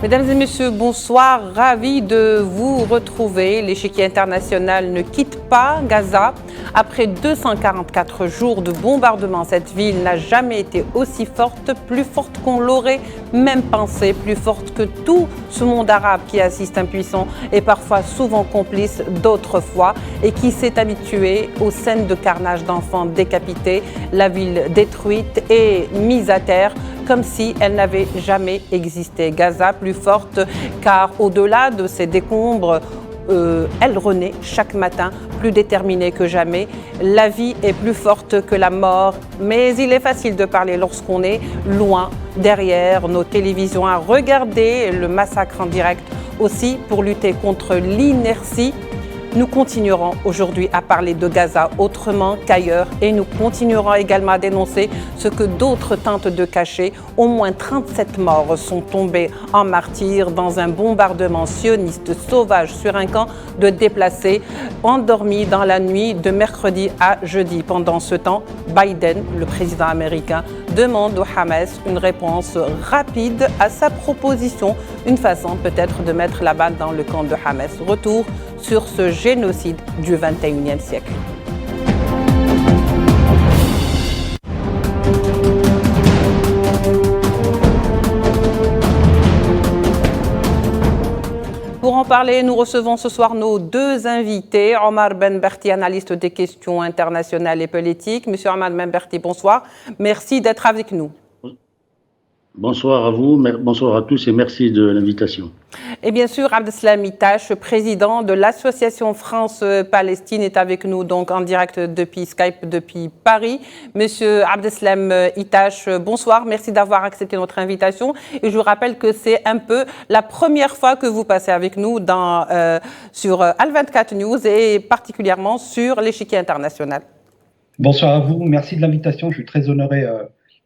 Mesdames et messieurs, bonsoir. Ravi de vous retrouver. L'échiquier international ne quitte pas Gaza. Après 244 jours de bombardement, cette ville n'a jamais été aussi forte, plus forte qu'on l'aurait même pensé, plus forte que tout ce monde arabe qui assiste impuissant et parfois souvent complice d'autres fois et qui s'est habitué aux scènes de carnage d'enfants décapités, la ville détruite et mise à terre, comme si elle n'avait jamais existé. Gaza plus forte car au-delà de ces décombres, elle renaît chaque matin plus déterminée que jamais. La vie est plus forte que la mort, mais il est facile de parler lorsqu'on est loin, derrière nos télévisions, à regarder le massacre en direct. Aussi, pour lutter contre l'inertie, nous continuerons aujourd'hui à parler de Gaza autrement qu'ailleurs et nous continuerons également à dénoncer ce que d'autres tentent de cacher. Au moins 37 morts sont tombés en martyrs dans un bombardement sioniste sauvage sur un camp de déplacés endormis dans la nuit de mercredi à jeudi. Pendant ce temps, Biden, le président américain, demande au Hamas une réponse rapide à sa proposition, une façon peut-être de mettre la balle dans le camp de Hamas. Retour sur ce génocide du XXIe siècle. Pour en parler, nous recevons ce soir nos deux invités. Omar Benberti, analyste des questions internationales et politiques. Monsieur Omar Benberti, bonsoir. Merci d'être avec nous. Bonsoir à vous, bonsoir à tous et merci de l'invitation. Et bien sûr, Abdeslam Itache, président de l'Association France-Palestine, est avec nous donc en direct depuis Skype, depuis Paris. Monsieur Abdeslam Itache, bonsoir, merci d'avoir accepté notre invitation. Et je vous rappelle que c'est un peu la première fois que vous passez avec nous sur Al24 News et particulièrement sur l'échiquier international. Bonsoir à vous, merci de l'invitation, je suis très honoré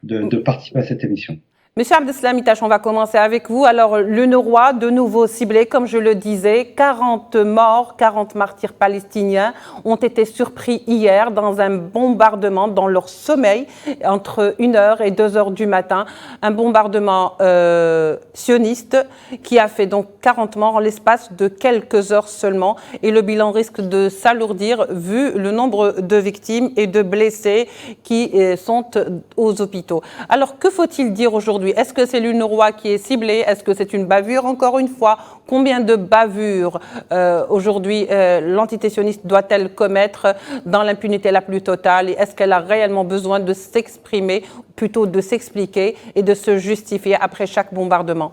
de participer à cette émission. Monsieur Abdeslam Itache, on va commencer avec vous. Alors, l'UNRWA, de nouveau ciblé, comme je le disais, 40 morts, 40 martyrs palestiniens ont été surpris hier dans un bombardement dans leur sommeil entre 1h et 2h du matin. Un bombardement sioniste qui a fait donc 40 morts en l'espace de quelques heures seulement. Et le bilan risque de s'alourdir vu le nombre de victimes et de blessés qui sont aux hôpitaux. Alors, que faut-il dire aujourd'hui ? Est-ce que c'est l'UNRWA qui est ciblée? Est-ce que c'est une bavure encore une fois? Combien de bavures aujourd'hui l'entité sioniste doit-elle commettre dans l'impunité la plus totale? Et est-ce qu'elle a réellement besoin de s'exprimer, plutôt de s'expliquer et de se justifier après chaque bombardement?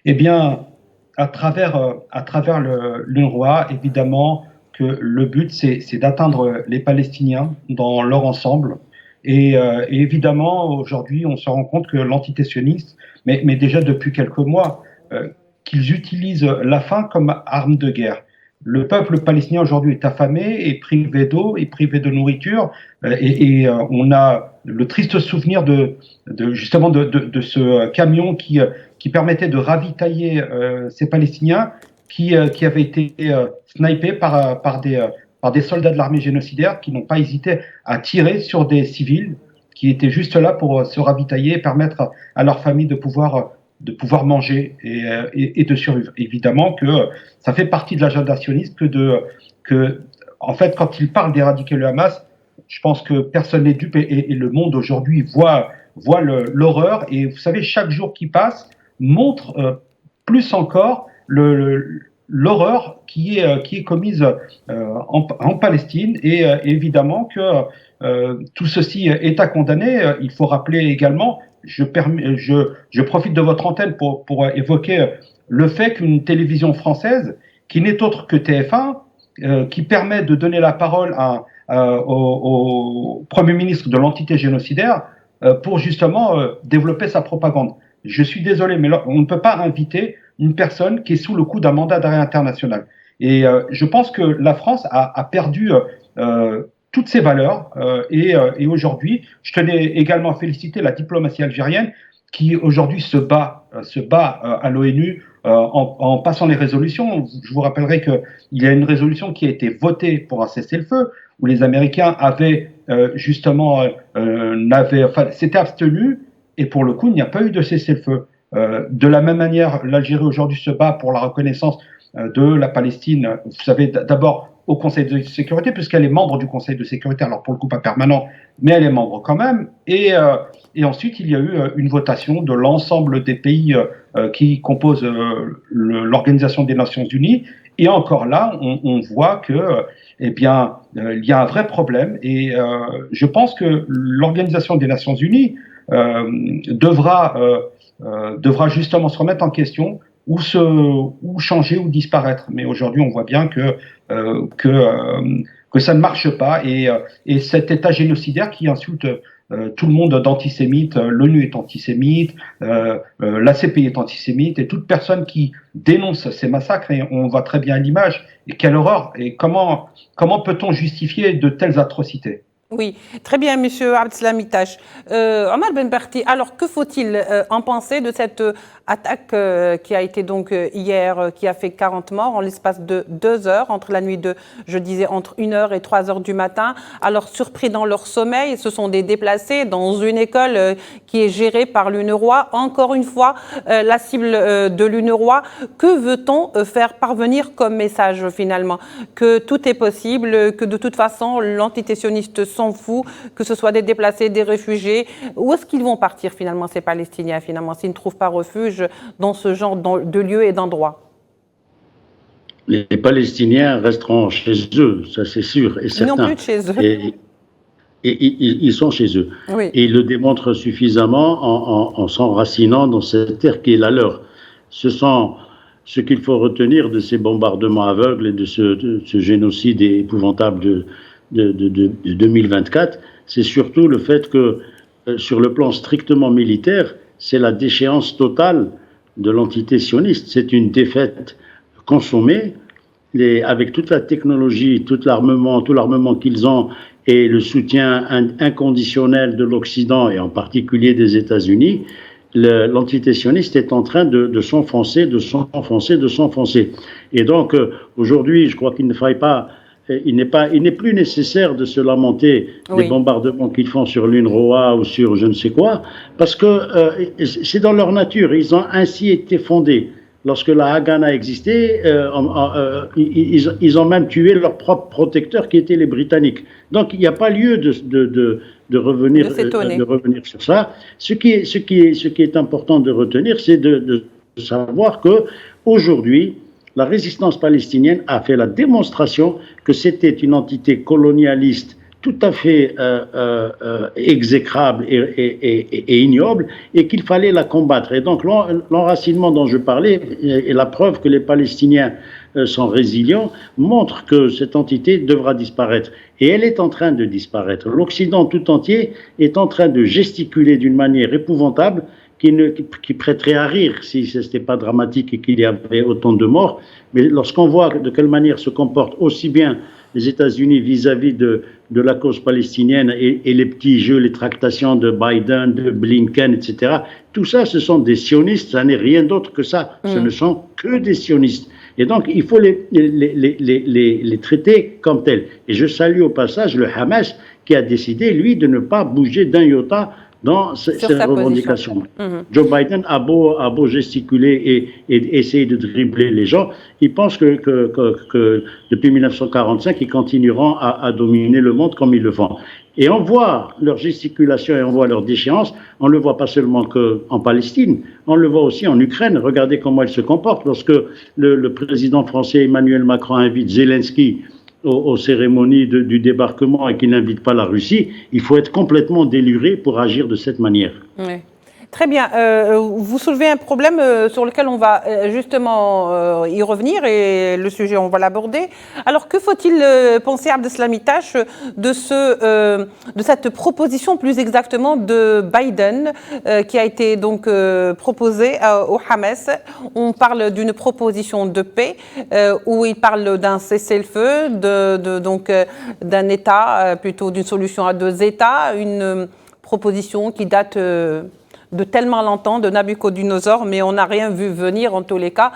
Eh bien, à travers l'UNRWA, évidemment que le but c'est d'atteindre les Palestiniens dans leur ensemble. Et évidemment, aujourd'hui, on se rend compte que l'entité sioniste, mais déjà depuis quelques mois, qu'ils utilisent la faim comme arme de guerre. Le peuple palestinien aujourd'hui est affamé, est privé d'eau, est privé de nourriture, et on a le triste souvenir justement de ce camion qui permettait de ravitailler ces Palestiniens qui avaient été snipés par des soldats de l'armée génocidaire qui n'ont pas hésité à tirer sur des civils qui étaient juste là pour se ravitailler et permettre à leur famille de pouvoir manger et de survivre. Évidemment que ça fait partie de l'agenda sioniste que en fait, quand ils parlent d'éradiquer le Hamas, je pense que personne n'est dupe et le monde aujourd'hui voit l'horreur. Et vous savez, chaque jour qui passe montre plus encore l'horreur qui est commise en Palestine et évidemment que tout ceci est à condamner. Il faut rappeler également, je profite de votre antenne pour évoquer le fait qu'une télévision française, qui n'est autre que TF1, qui permet de donner la parole au Premier ministre de l'entité génocidaire pour justement développer sa propagande. Je suis désolé, mais là, on ne peut pas inviter une personne qui est sous le coup d'un mandat d'arrêt international. Et je pense que la France a perdu toutes ses valeurs. Et aujourd'hui, je tenais également à féliciter la diplomatie algérienne qui aujourd'hui se bat à l'ONU en passant les résolutions. Je vous rappellerai qu'il y a une résolution qui a été votée pour un cessez-le-feu où les Américains avaient s'étaient abstenus. Et pour le coup, il n'y a pas eu de cessez-le-feu. De la même manière, l'Algérie aujourd'hui se bat pour la reconnaissance de la Palestine, vous savez, d'abord au Conseil de sécurité, puisqu'elle est membre du Conseil de sécurité, alors pour le coup pas permanent, mais elle est membre quand même. Et ensuite, il y a eu une votation de l'ensemble des pays qui composent l'Organisation des Nations Unies. Et encore là, on voit que, eh bien, il y a un vrai problème. Et je pense que l'Organisation des Nations Unies devra justement se remettre en question ou changer ou disparaître. Mais aujourd'hui, on voit bien que ça ne marche pas. Et cet État génocidaire qui insulte tout le monde d'antisémite, l'ONU est antisémite, la CPI est antisémite, et toute personne qui dénonce ces massacres, et on voit très bien l'image, et quelle horreur, et comment peut-on justifier de telles atrocités? Oui, très bien, Monsieur Abdeslam Itache. Omar Ben Barti, alors que faut-il en penser de cette attaque qui a été donc hier, qui a fait 40 morts en l'espace de 2 heures, entre la nuit de, je disais, entre 1h et 3h du matin. Alors, surpris dans leur sommeil, ce sont des déplacés dans une école qui est gérée par l'UNRWA. Encore une fois, la cible de l'UNRWA. Que veut-on faire parvenir comme message finalement? Que tout est possible, que de toute façon, l'entité sioniste s'en fout, que ce soit des déplacés, des réfugiés. Où est-ce qu'ils vont partir finalement, ces Palestiniens, finalement, s'ils ne trouvent pas refuge dans ce genre de lieux et d'endroits? Les Palestiniens resteront chez eux, ça c'est sûr et certain. Ils n'ont plus de chez eux. Et ils sont chez eux. Oui. Et ils le démontrent suffisamment en s'enracinant dans cette terre qui est la leur. Ce qu'il faut retenir de ces bombardements aveugles et de ce génocide épouvantable de 2024, c'est surtout le fait que, sur le plan strictement militaire, c'est la déchéance totale de l'entité sioniste. C'est une défaite consommée, avec toute la technologie, tout l'armement qu'ils ont et le soutien inconditionnel de l'Occident et en particulier des États-Unis. L'entité sioniste est en train de s'enfoncer. Et donc, aujourd'hui, je crois qu'il ne faille pas. Il n'est plus nécessaire de se lamenter des bombardements qu'ils font sur l'UNRWA ou sur je ne sais quoi, parce que c'est dans leur nature. Ils ont ainsi été fondés. Lorsque la Haganah existait, ils ont même tué leur propre protecteur qui étaient les Britanniques. Donc il n'y a pas lieu de revenir sur ça. Ce qui est important de retenir, c'est de savoir que aujourd'hui, la résistance palestinienne a fait la démonstration que c'était une entité colonialiste tout à fait exécrable et ignoble, et qu'il fallait la combattre. Et donc l'enracinement dont je parlais, et la preuve que les Palestiniens sont résilients, montre que cette entité devra disparaître. Et elle est en train de disparaître. L'Occident tout entier est en train de gesticuler d'une manière épouvantable, qui prêterait à rire si ce n'était pas dramatique et qu'il y avait autant de morts. Mais lorsqu'on voit de quelle manière se comportent aussi bien les États-Unis vis-à-vis de la cause palestinienne et les petits jeux, les tractations de Biden, de Blinken, etc., tout ça, ce sont des sionistes, ça n'est rien d'autre que ça. Ce ne sont que des sionistes. Et donc, il faut les traiter comme tels. Et je salue au passage le Hamas qui a décidé, lui, de ne pas bouger d'un iota dans ces revendications. Joe Biden a beau gesticuler et essayer de dribbler les gens, il pense que depuis 1945, ils continueront à dominer le monde comme ils le font. Et on voit leur gesticulation et on voit leur déchéance, on ne le voit pas seulement qu'en Palestine, on le voit aussi en Ukraine. Regardez comment elle se comporte. Lorsque le président français Emmanuel Macron invite Zelensky aux cérémonies du débarquement et qui n'invite pas la Russie, il faut être complètement déluré pour agir de cette manière. Oui. Très bien. Vous soulevez un problème sur lequel on va justement y revenir et le sujet, on va l'aborder. Alors, que faut-il penser, Abdeslam Itache, de cette proposition, plus exactement, de Biden, qui a été donc proposée au Hamas? On parle d'une proposition de paix où il parle d'un cessez-le-feu, donc d'un État, plutôt d'une solution à 2 États, une proposition qui date de tellement longtemps, de Nabucodonosor, mais on n'a rien vu venir en tous les cas,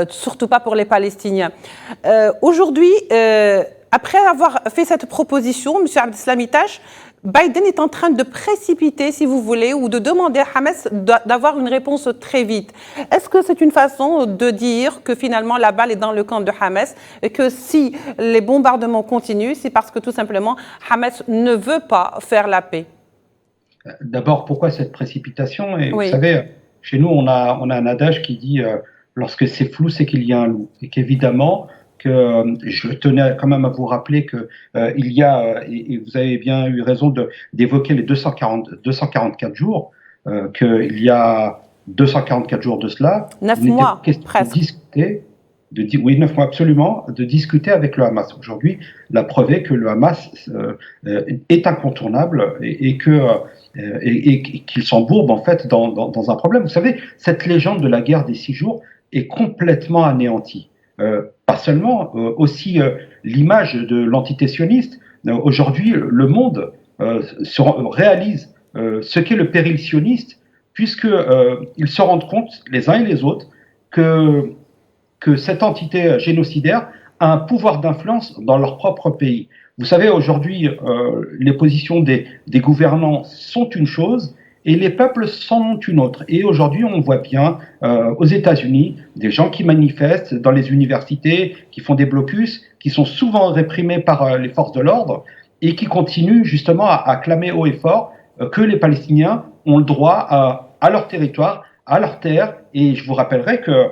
surtout pas pour les Palestiniens. Aujourd'hui, après avoir fait cette proposition, M. Abdeslam Itache, Biden est en train de précipiter, si vous voulez, ou de demander à Hamas d'avoir une réponse très vite. Est-ce que c'est une façon de dire que finalement la balle est dans le camp de Hamas et que si les bombardements continuent, c'est parce que tout simplement Hamas ne veut pas faire la paix? D'abord, pourquoi cette précipitation? Et Oui. vous savez, chez nous, on a un adage qui dit lorsque c'est flou, c'est qu'il y a un loup. Et qu'évidemment, je tenais quand même à vous rappeler que il y a, et vous avez bien eu raison d'évoquer les 244 jours, qu'il y a 244 jours de cela, 9 il n'était mois, pas question presque. de discuter, oui, 9 mois absolument, de discuter avec le Hamas. Aujourd'hui, la preuve est que le Hamas est incontournable et qu'il s'embourbe en fait dans un problème. Vous savez, cette légende de la guerre des 6 jours est complètement anéantie. Pas seulement, aussi l'image de l'entité sioniste. Aujourd'hui, le monde réalise ce qu'est le péril sioniste, puisqu'ils se rendent compte, les uns et les autres, que cette entité génocidaire a un pouvoir d'influence dans leur propre pays. Vous savez, aujourd'hui, les positions des gouvernants sont une chose et les peuples s'en ont une autre. Et aujourd'hui, on voit bien aux États-Unis des gens qui manifestent dans les universités, qui font des blocus, qui sont souvent réprimés par les forces de l'ordre et qui continuent justement à clamer haut et fort que les Palestiniens ont le droit à leur territoire, à leur terre. Et je vous rappellerai que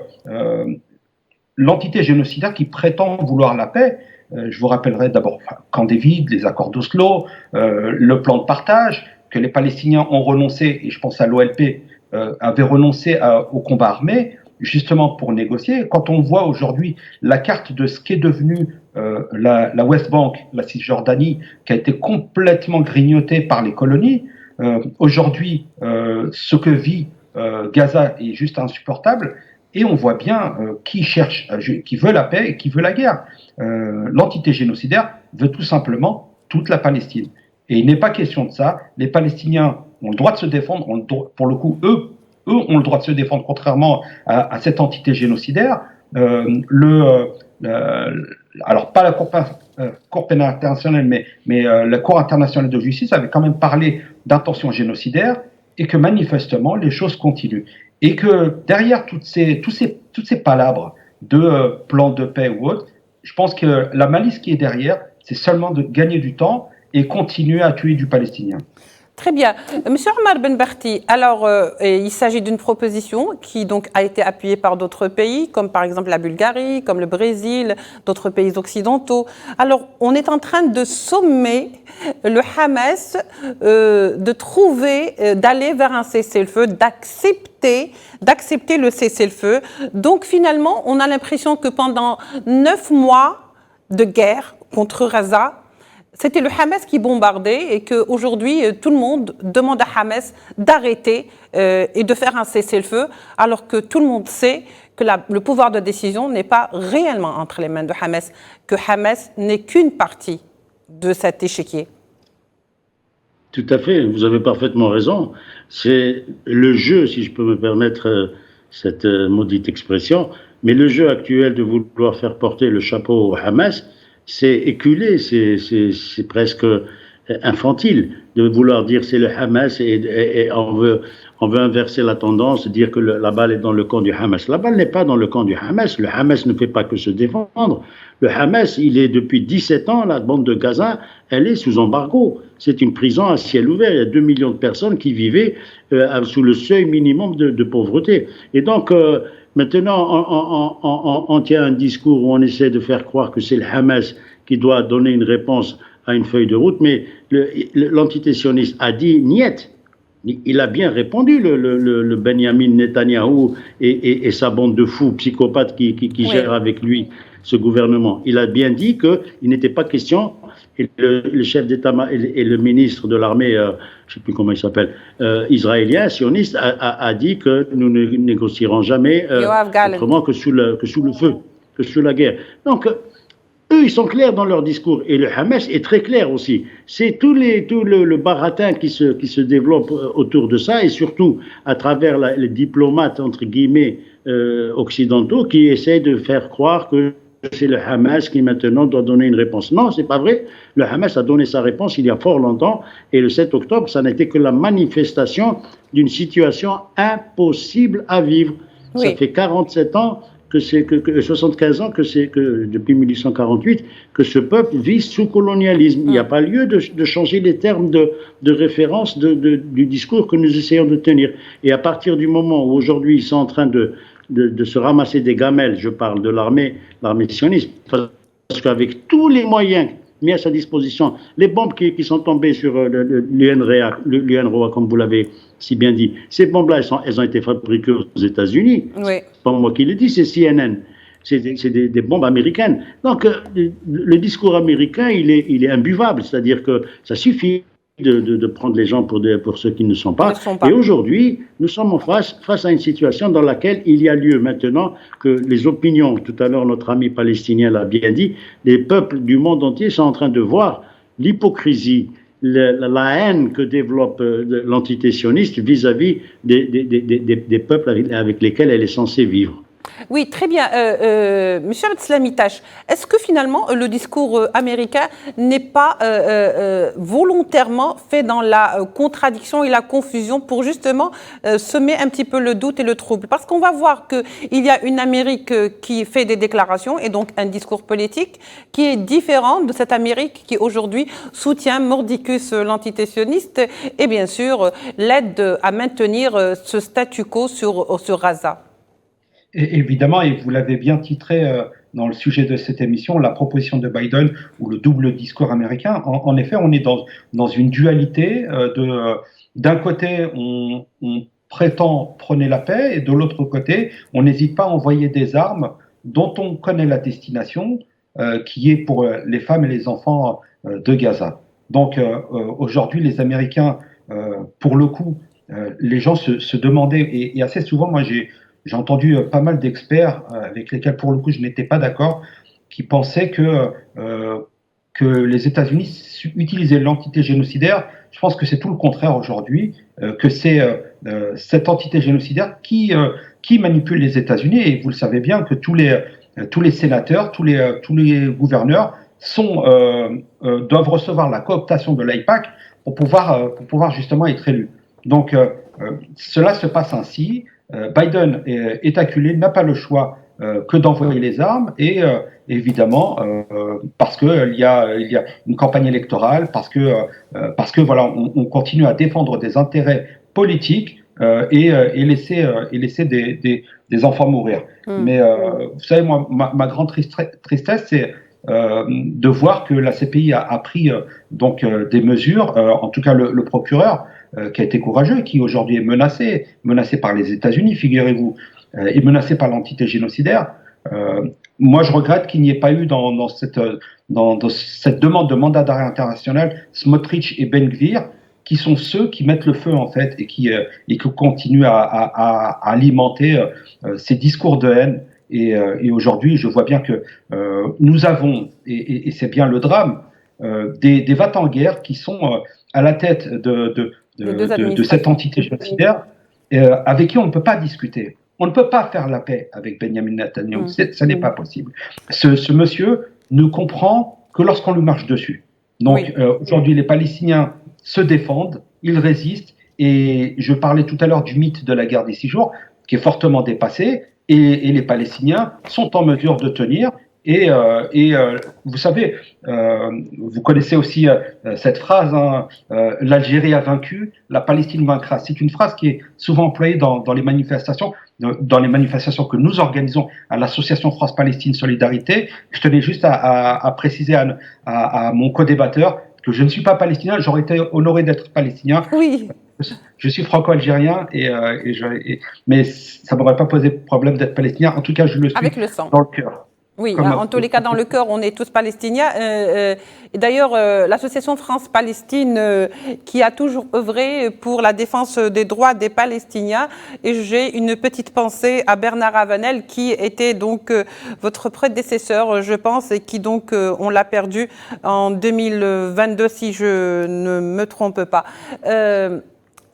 l'entité génocidaire qui prétend vouloir la paix, je vous rappellerai d'abord Camp David, les accords d'Oslo, le plan de partage, que les Palestiniens ont renoncé, et je pense à l'OLP, avaient renoncé au combat armé, justement pour négocier. Quand on voit aujourd'hui la carte de ce qu'est devenu la West Bank, la Cisjordanie, qui a été complètement grignotée par les colonies, aujourd'hui, ce que vit Gaza est juste insupportable. Et on voit bien qui cherche, qui veut la paix et qui veut la guerre. L'entité génocidaire veut tout simplement toute la Palestine. Et il n'est pas question de ça. Les Palestiniens ont le droit de se défendre. Pour le coup, eux ont le droit de se défendre, contrairement à cette entité génocidaire. Alors, pas la Cour pénale internationale, mais la Cour internationale de justice avait quand même parlé d'intention génocidaire et que manifestement, les choses continuent. Et que derrière toutes ces palabres de plan de paix ou autre, je pense que la malice qui est derrière, c'est seulement de gagner du temps et continuer à tuer du Palestinien. Très bien. Monsieur Omar Ben Barti, alors il s'agit d'une proposition qui donc a été appuyée par d'autres pays, comme par exemple la Bulgarie, comme le Brésil, d'autres pays occidentaux. Alors on est en train de sommer le Hamas de trouver, d'aller vers un cessez-le-feu, d'accepter le cessez-le-feu. Donc finalement, on a l'impression que pendant 9 mois de guerre contre Gaza, c'était le Hamas qui bombardait et qu'aujourd'hui, tout le monde demande à Hamas d'arrêter et de faire un cessez-le-feu, alors que tout le monde sait que le pouvoir de décision n'est pas réellement entre les mains de Hamas, que Hamas n'est qu'une partie de cet échiquier. Tout à fait, vous avez parfaitement raison. C'est le jeu, si je peux me permettre cette maudite expression, mais le jeu actuel de vouloir faire porter le chapeau au Hamas, c'est éculé, c'est presque infantile de vouloir dire c'est le Hamas et on veut inverser la tendance, dire que la balle est dans le camp du Hamas. La balle n'est pas dans le camp du Hamas. Le Hamas ne fait pas que se défendre. Le Hamas, il est depuis 17 ans, la bande de Gaza, elle est sous embargo. C'est une prison à ciel ouvert. Il y a 2 millions de personnes qui vivaient sous le seuil minimum de pauvreté. Et donc, maintenant, on tient un discours où on essaie de faire croire que c'est le Hamas qui doit donner une réponse à une feuille de route, mais l'entité sioniste a dit niet. Il a bien répondu, le Benjamin Netanyahou et sa bande de fous psychopathes qui gèrent avec lui ce gouvernement. Il a bien dit qu'il n'était pas question, et le chef d'État et le ministre de l'armée, je ne sais plus comment il s'appelle, israélien, sioniste, a dit que nous ne négocierons jamais autrement que sous le feu, que sous la guerre. Donc, eux, ils sont clairs dans leur discours. Et le Hamas est très clair aussi. C'est tout le baratin qui se développe autour de ça, et surtout à travers les diplomates, entre guillemets, occidentaux, qui essayent de faire croire que c'est le Hamas qui maintenant doit donner une réponse. Non, c'est pas vrai. Le Hamas a donné sa réponse il y a fort longtemps et le 7 octobre, ça n'était que la manifestation d'une situation impossible à vivre. Oui. Ça fait 47 ans 75 ans depuis 1848 que ce peuple vit sous colonialisme. Il n'y a pas lieu de changer les termes de référence du discours que nous essayons de tenir. Et à partir du moment où aujourd'hui ils sont en train de se ramasser des gamelles, je parle de l'armée sioniste, parce qu'avec tous les moyens mis à sa disposition, les bombes qui sont tombées sur l'UNRWA, comme vous l'avez si bien dit, ces bombes-là, elles ont été fabriquées aux États-Unis. Oui. C'est pas moi qui le dis, c'est CNN. C'est des bombes américaines. Donc, le discours américain, il est imbuvable. C'est-à-dire que ça suffit de prendre les gens pour ceux qui ne sont pas. Et aujourd'hui, nous sommes face à une situation dans laquelle il y a lieu maintenant que les opinions, tout à l'heure notre ami palestinien l'a bien dit, les peuples du monde entier sont en train de voir l'hypocrisie, la haine que développe l'entité sioniste vis-à-vis des peuples avec lesquels elle est censée vivre. Oui, très bien. Monsieur Abdeslamitache, est-ce que finalement le discours américain n'est pas volontairement fait dans la contradiction et la confusion pour justement semer un petit peu le doute et le trouble? Parce qu'on va voir qu'il y a une Amérique qui fait des déclarations et donc un discours politique qui est différent de cette Amérique qui aujourd'hui soutient mordicus l'entité sioniste et bien sûr l'aide à maintenir ce statu quo sur Gaza. Et évidemment, et vous l'avez bien titré dans le sujet de cette émission, la proposition de Biden ou le double discours américain. En effet, on est dans une dualité d'un côté, on prétend prôner la paix et de l'autre côté, on n'hésite pas à envoyer des armes dont on connaît la destination, qui est pour les femmes et les enfants de Gaza. Donc aujourd'hui, les Américains, pour le coup, les gens se demandaient, et assez souvent, moi j'ai entendu pas mal d'experts avec lesquels, pour le coup, je n'étais pas d'accord, qui pensaient que les États-Unis utilisaient l'entité génocidaire. Je pense que c'est tout le contraire aujourd'hui, que c'est cette entité génocidaire qui manipule les États-Unis. Et vous le savez bien que tous les sénateurs, tous les gouverneurs doivent recevoir la cooptation de l'AIPAC pour pouvoir justement être élus. Donc, cela se passe ainsi. Biden est acculé, n'a pas le choix que d'envoyer les armes et évidemment parce qu'il y a une campagne électorale, parce que voilà, on continue à défendre des intérêts politiques et laisser des enfants mourir. Mais vous savez, moi, ma grande tristesse, c'est de voir que la CPI a pris donc des mesures, en tout cas le procureur, qui a été courageux et qui aujourd'hui est menacé par les États-Unis, figurez-vous, est menacé par l'entité génocidaire. Moi, je regrette qu'il n'y ait pas eu dans cette demande de mandat d'arrêt international Smotrich et Ben Gvir, qui sont ceux qui mettent le feu en fait et qui continuent à alimenter ces discours de haine. Et aujourd'hui, je vois bien que nous avons, et c'est bien le drame, des va-t-en guerre qui sont à la tête de cette entité génocidaire avec qui on ne peut pas discuter. On ne peut pas faire la paix avec Benjamin Netanyahu. Ça n'est pas possible. Ce monsieur ne comprend que lorsqu'on lui marche dessus. Donc aujourd'hui, les Palestiniens se défendent, ils résistent. Et je parlais tout à l'heure du mythe de la guerre des 6 jours, qui est fortement dépassé. Et les Palestiniens sont en mesure de tenir. Et vous savez, vous connaissez aussi cette phrase, hein, l'Algérie a vaincu, la Palestine vaincra. C'est une phrase qui est souvent employée dans les manifestations que nous organisons à l'Association France-Palestine Solidarité. Je tenais juste à préciser à mon co-débatteur que je ne suis pas palestinien, j'aurais été honoré d'être palestinien. Oui. Je suis franco-algérien, mais ça ne m'aurait pas posé problème d'être palestinien. En tout cas, je le suis avec le sang. Dans le cœur. Oui, en tous les cas, dans le cœur, on est tous palestiniens. Et d'ailleurs, l'association France-Palestine, qui a toujours œuvré pour la défense des droits des Palestiniens, et j'ai une petite pensée à Bernard Ravenel, qui était donc votre prédécesseur, je pense, et qui donc, on l'a perdu en 2022, si je ne me trompe pas.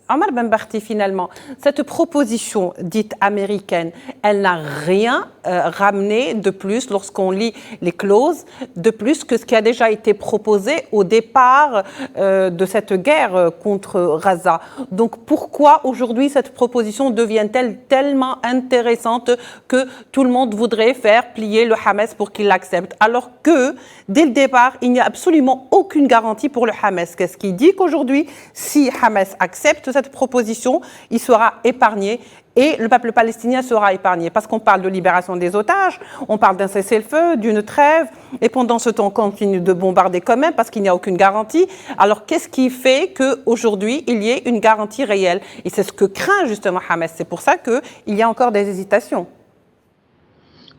Omar Ben Barti, finalement, cette proposition dite américaine, elle n'a rien ramené de plus lorsqu'on lit les clauses, de plus que ce qui a déjà été proposé au départ de cette guerre contre Gaza. Donc pourquoi aujourd'hui cette proposition devient-elle tellement intéressante que tout le monde voudrait faire plier le Hamas pour qu'il l'accepte, alors que dès le départ, il n'y a absolument aucune garantie pour le Hamas. Qu'est-ce qui dit qu'aujourd'hui, si Hamas accepte cette proposition, il sera épargné et le peuple palestinien sera épargné, parce qu'on parle de libération des otages, on parle d'un cessez-le-feu, d'une trêve, et pendant ce temps, on continue de bombarder quand même, parce qu'il n'y a aucune garantie. Alors, qu'est-ce qui fait qu'aujourd'hui, il y ait une garantie réelle? Et c'est ce que craint justement Hamas. C'est pour ça qu'il y a encore des hésitations.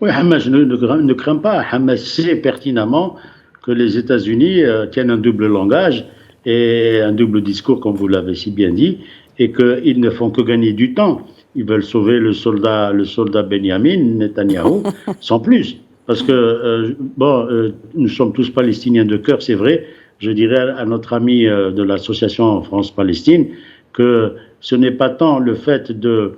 Oui, Hamas ne craint pas. Hamas sait pertinemment que les États-Unis tiennent un double langage et un double discours, comme vous l'avez si bien dit, et qu'ils ne font que gagner du temps. Ils veulent sauver le soldat Benjamin Netanyahou, sans plus. Parce que, nous sommes tous palestiniens de cœur, c'est vrai. Je dirais à notre ami de l'association France-Palestine que ce n'est pas tant le fait que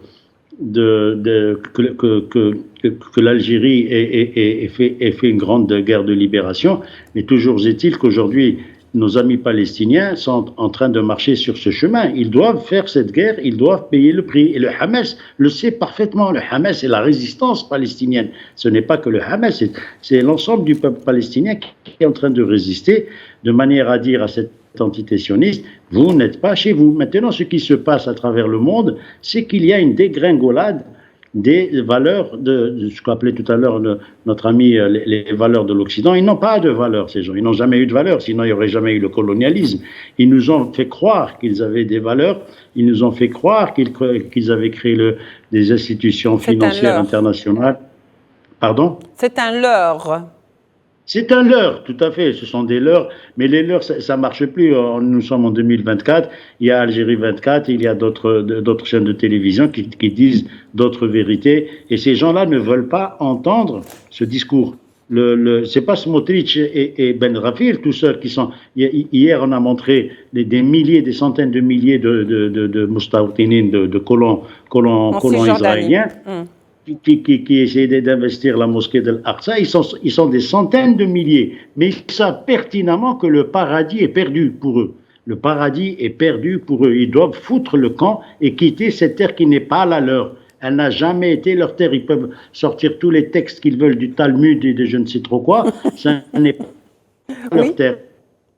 l'Algérie ait fait une grande guerre de libération, mais toujours est-il qu'aujourd'hui, nos amis palestiniens sont en train de marcher sur ce chemin. Ils doivent faire cette guerre, ils doivent payer le prix. Et le Hamas le sait parfaitement. Le Hamas, c'est la résistance palestinienne. Ce n'est pas que le Hamas, c'est l'ensemble du peuple palestinien qui est en train de résister de manière à dire à cette entité sioniste, vous n'êtes pas chez vous. Maintenant, ce qui se passe à travers le monde, c'est qu'il y a une dégringolade des valeurs de ce qu'appelait tout à l'heure notre ami les valeurs de l'Occident. Ils n'ont pas de valeurs, ces gens. Ils n'ont jamais eu de valeurs, sinon il n'y aurait jamais eu le colonialisme. Ils nous ont fait croire qu'ils avaient des valeurs. Ils nous ont fait croire qu'ils avaient créé des institutions financières internationales. Pardon ? C'est un leurre. C'est un leurre, tout à fait, ce sont des leurres, mais les leurres, ça ne marche plus. Nous sommes en 2024, il y a Algérie 24, il y a d'autres chaînes de télévision qui disent d'autres vérités, et ces gens-là ne veulent pas entendre ce discours. C'est pas Smotrich et Ben Rafir, tous ceux qui sont... Hier, on a montré des milliers, des centaines de milliers de Moustawtinin, de colons israéliens, qui essaient d'investir la mosquée d'Al-Aqsa. Ils sont des centaines de milliers, mais ils savent pertinemment que le paradis est perdu pour eux. Le paradis est perdu pour eux. Ils doivent foutre le camp et quitter cette terre qui n'est pas la leur. Elle n'a jamais été leur terre. Ils peuvent sortir tous les textes qu'ils veulent du Talmud et de je ne sais trop quoi. Ça n'est pas leur terre.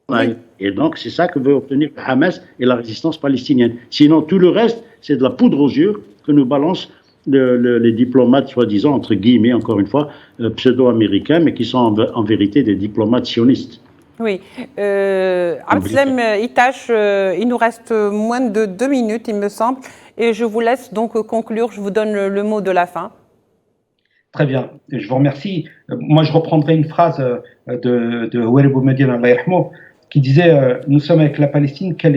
Oui. Et donc, c'est ça que veut obtenir le Hamas et la résistance palestinienne. Sinon, tout le reste, c'est de la poudre aux yeux que nous balancent les diplomates, soi-disant, entre guillemets, encore une fois, pseudo-américains, mais qui sont en vérité des diplomates sionistes. Oui. Abdeslam Itache, il nous reste moins de 2 minutes, il me semble, et je vous laisse donc conclure. Je vous donne le mot de la fin. Très bien, je vous remercie. Moi, je reprendrai une phrase de Oued Boumediene, Allah yarhamou, qui disait nous sommes avec la Palestine, quel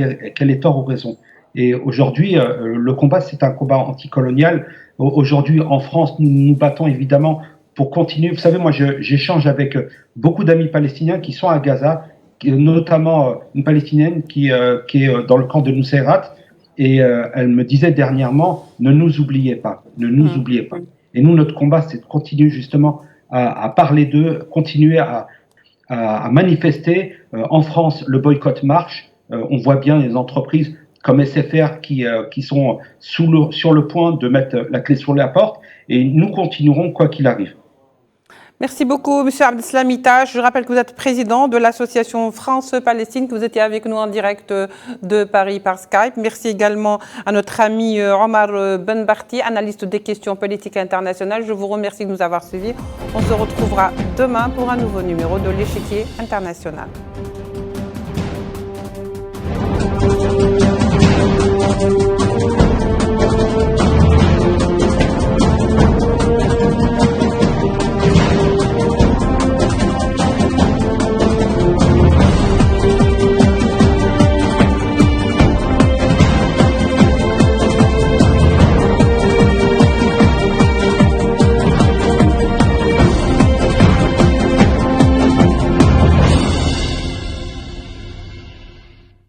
est tort ou raison. Et aujourd'hui, le combat, c'est un combat anticolonial. Aujourd'hui, en France, nous nous battons évidemment pour continuer. Vous savez, moi, j'échange avec beaucoup d'amis palestiniens qui sont à Gaza, notamment une Palestinienne qui est dans le camp de Nusayrat, et elle me disait dernièrement, ne nous oubliez pas, ne nous oubliez pas. Et nous, notre combat, c'est de continuer justement à parler d'eux, continuer à manifester. En France, le boycott marche. On voit bien les entreprises comme SFR qui sont sur le point de mettre la clé sur la porte, et nous continuerons quoi qu'il arrive. Merci beaucoup, M. Abdeslam Itache. Je rappelle que vous êtes président de l'association France-Palestine, que vous étiez avec nous en direct de Paris par Skype. Merci également à notre ami Omar Ben Barti, analyste des questions politiques internationales. Je vous remercie de nous avoir suivis. On se retrouvera demain pour un nouveau numéro de l'Échiquier international.